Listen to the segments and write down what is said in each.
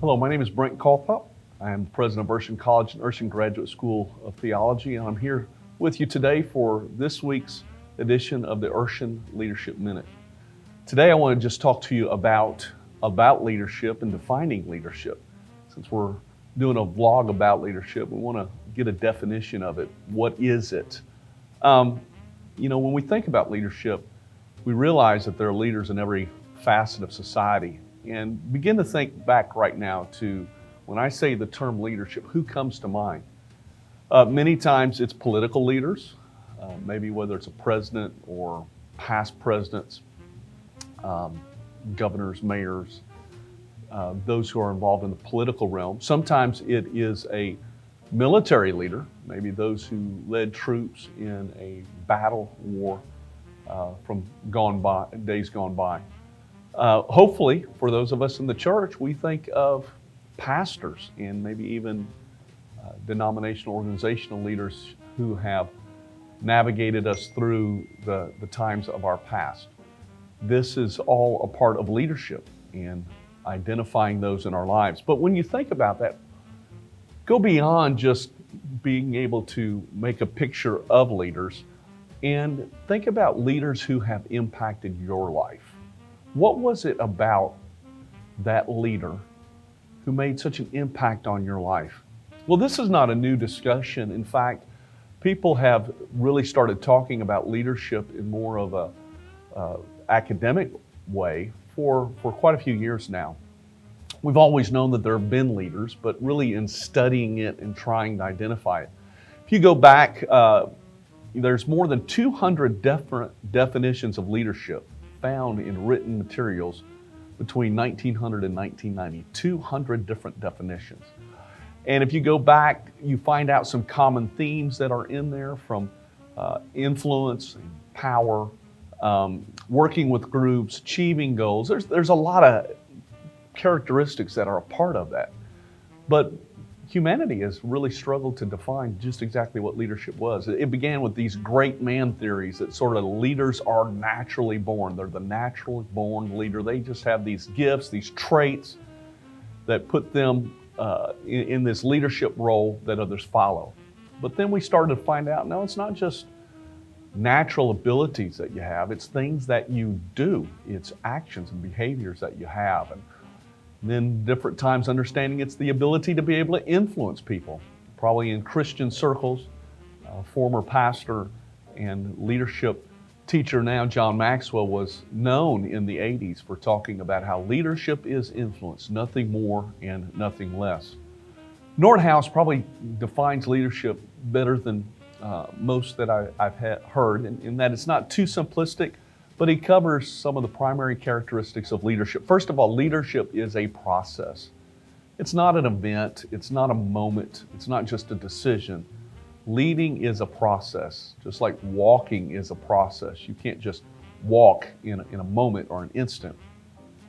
Hello, my name is Brent Coltharp. I am the president of Urshan College and Urshan Graduate School of Theology, and I'm here with you today for this week's edition of the Urshan Leadership Minute. Today I want to just talk to you about leadership and defining leadership. Since we're doing a vlog about leadership, we want to get a definition of it. What is it? When we think about leadership, we realize that there are leaders in every facet of society. And begin to think back right now to when I say the term leadership, who comes to mind? Many times it's political leaders, maybe whether it's a president or past presidents, governors, mayors, those who are involved in the political realm. Sometimes it is a military leader, maybe those who led troops in a battle war from days gone by. Hopefully, for those of us in the church, we think of pastors and maybe even denominational organizational leaders who have navigated us through the times of our past. This is all a part of leadership and identifying those in our lives. But when you think about that, go beyond just being able to make a picture of leaders and think about leaders who have impacted your life. What was it about that leader who made such an impact on your life? Well, this is not a new discussion. In fact, people have really started talking about leadership in more of a academic way for quite a few years now. We've always known that there have been leaders, but really in studying it and trying to identify it. If you go back, there's more than 200 different definitions of leadership found in written materials between 1900 and 1990, 200 different definitions. And if you go back, you find out some common themes that are in there from influence, and power, working with groups, achieving goals. There's a lot of characteristics that are a part of that. But humanity has really struggled to define just exactly what leadership was. It began with these great man theories that sort of leaders are naturally born. They're the naturally born leader. They just have these gifts, these traits that put them in this leadership role that others follow. But then we started to find out, no, it's not just natural abilities that you have. It's things that you do. It's actions and behaviors that you have. And then different times understanding it's the ability to be able to influence people. Probably in Christian circles, former pastor and leadership teacher now, John Maxwell, was known in the 80s for talking about how leadership is influence, nothing more and nothing less. Nordhaus probably defines leadership better than most that I've heard, in that it's not too simplistic, but he covers some of the primary characteristics of leadership. First of all, leadership is a process. It's not an event, it's not a moment, it's not just a decision. Leading is a process, just like walking is a process. You can't just walk in a moment or an instant.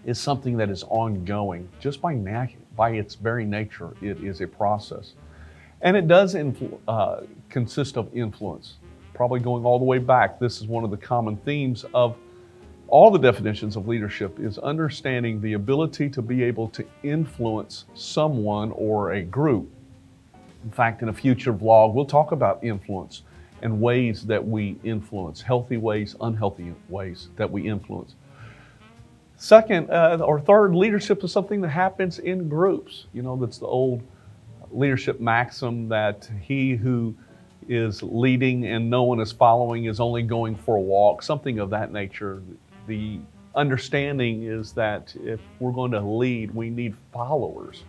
It's something that is ongoing. Just by its very nature, it is a process. And it does consist of influence. Probably going all the way back, this is one of the common themes of all the definitions of leadership is understanding the ability to be able to influence someone or a group. In fact, in a future vlog, we'll talk about influence and ways that we influence, healthy ways, unhealthy ways that we influence. Second, or third, leadership is something that happens in groups. That's the old leadership maxim that he who is leading and no one is following is only going for a walk, something of that nature. The understanding is that if we're going to lead, we need followers.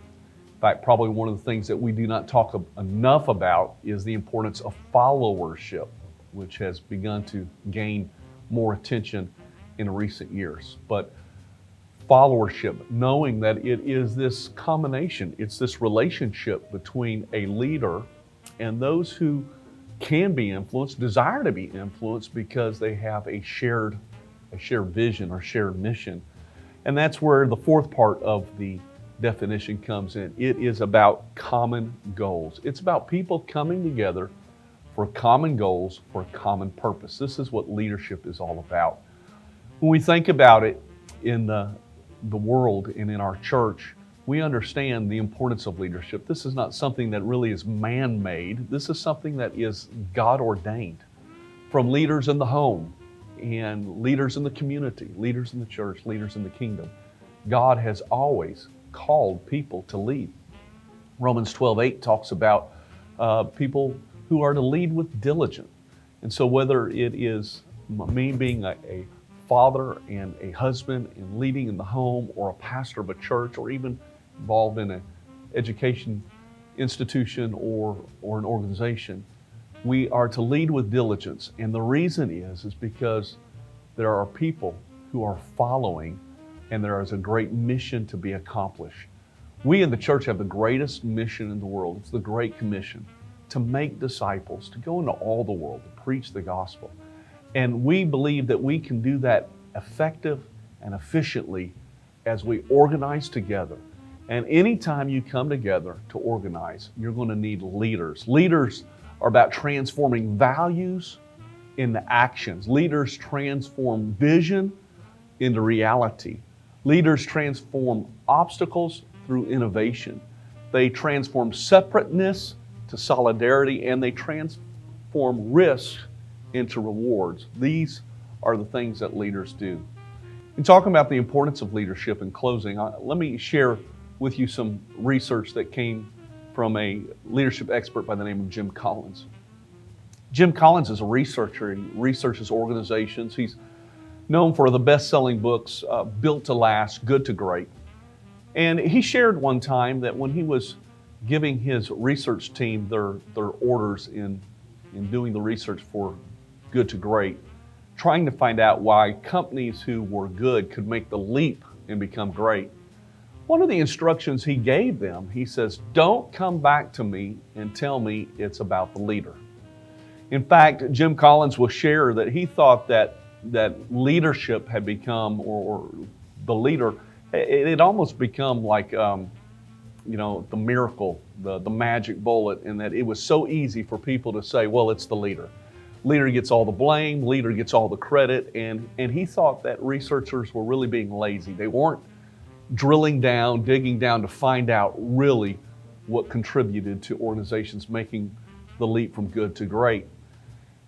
In fact, probably one of the things that we do not talk enough about is the importance of followership, which has begun to gain more attention in recent years. But followership, knowing that it is this combination, it's this relationship between a leader and those who can be influenced, desire to be influenced because they have a shared vision or shared mission. And that's where the fourth part of the definition comes in. It is about common goals. It's about people coming together for common goals, for a common purpose. This is what leadership is all about. When we think about it in the world and in our church, we understand the importance of leadership. This is not something that really is man-made. This is something that is God-ordained from leaders in the home and leaders in the community, leaders in the church, leaders in the kingdom. God has always called people to lead. Romans 12:8 talks about people who are to lead with diligence. And so whether it is me being a father and a husband and leading in the home, or a pastor of a church, or even involved in an education institution or an organization, we are to lead with diligence. And the reason is because there are people who are following, and there is a great mission to be accomplished. We in the church have the greatest mission in the world. It's the Great Commission, to make disciples, to go into all the world, to preach the gospel. And we believe that we can do that effective and efficiently as we organize together. And anytime you come together to organize, you're going to need leaders. Leaders are about transforming values into actions. Leaders transform vision into reality. Leaders transform obstacles through innovation. They transform separateness to solidarity, and they transform risk into rewards. These are the things that leaders do. In talking about the importance of leadership, in closing, let me share with you some research that came from a leadership expert by the name of Jim Collins. Jim Collins is a researcher. He researches organizations. He's known for the best-selling books, Built to Last, Good to Great. And he shared one time that when he was giving his research team their orders in doing the research for Good to Great, trying to find out why companies who were good could make the leap and become great, one of the instructions he gave them, he says, don't come back to me and tell me it's about the leader. In fact, Jim Collins will share that he thought that leadership had become, or the leader, it had almost become like, the miracle, the magic bullet, and that it was so easy for people to say, well, it's the leader. Leader gets all the blame, leader gets all the credit, and he thought that researchers were really being lazy. They weren't drilling down, digging down to find out really what contributed to organizations making the leap from good to great.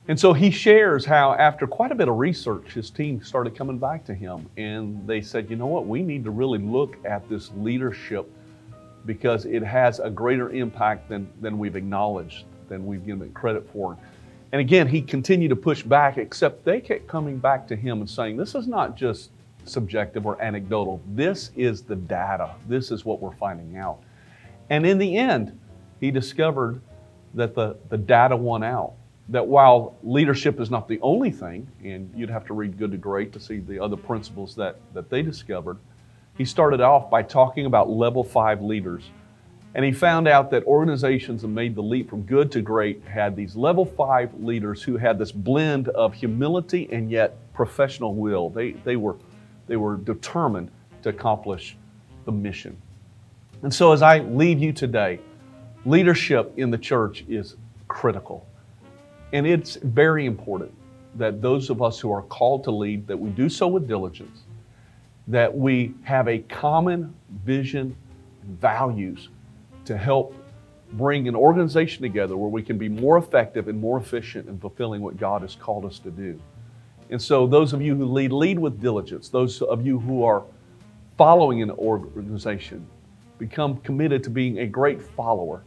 And so he shares how after quite a bit of research, his team started coming back to him, and they said, you know what, we need to really look at this leadership because it has a greater impact than we've acknowledged, than we've given it credit for. And again, he continued to push back, except they kept coming back to him and saying, this is not just subjective or anecdotal. This is the data. This is what we're finding out. And in the end, he discovered that the data won out. That while leadership is not the only thing, and you'd have to read Good to Great to see the other principles that they discovered, he started off by talking about level 5 leaders. And he found out that organizations that made the leap from good to great had these level 5 leaders who had this blend of humility and yet professional will. They were determined to accomplish the mission. And so as I leave you today, leadership in the church is critical. And it's very important that those of us who are called to lead, that we do so with diligence, that we have a common vision and values to help bring an organization together where we can be more effective and more efficient in fulfilling what God has called us to do. And so those of you who lead with diligence. Those of you who are following an organization, become committed to being a great follower,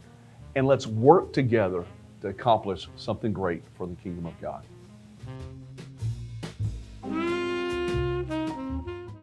and let's work together to accomplish something great for the kingdom of God.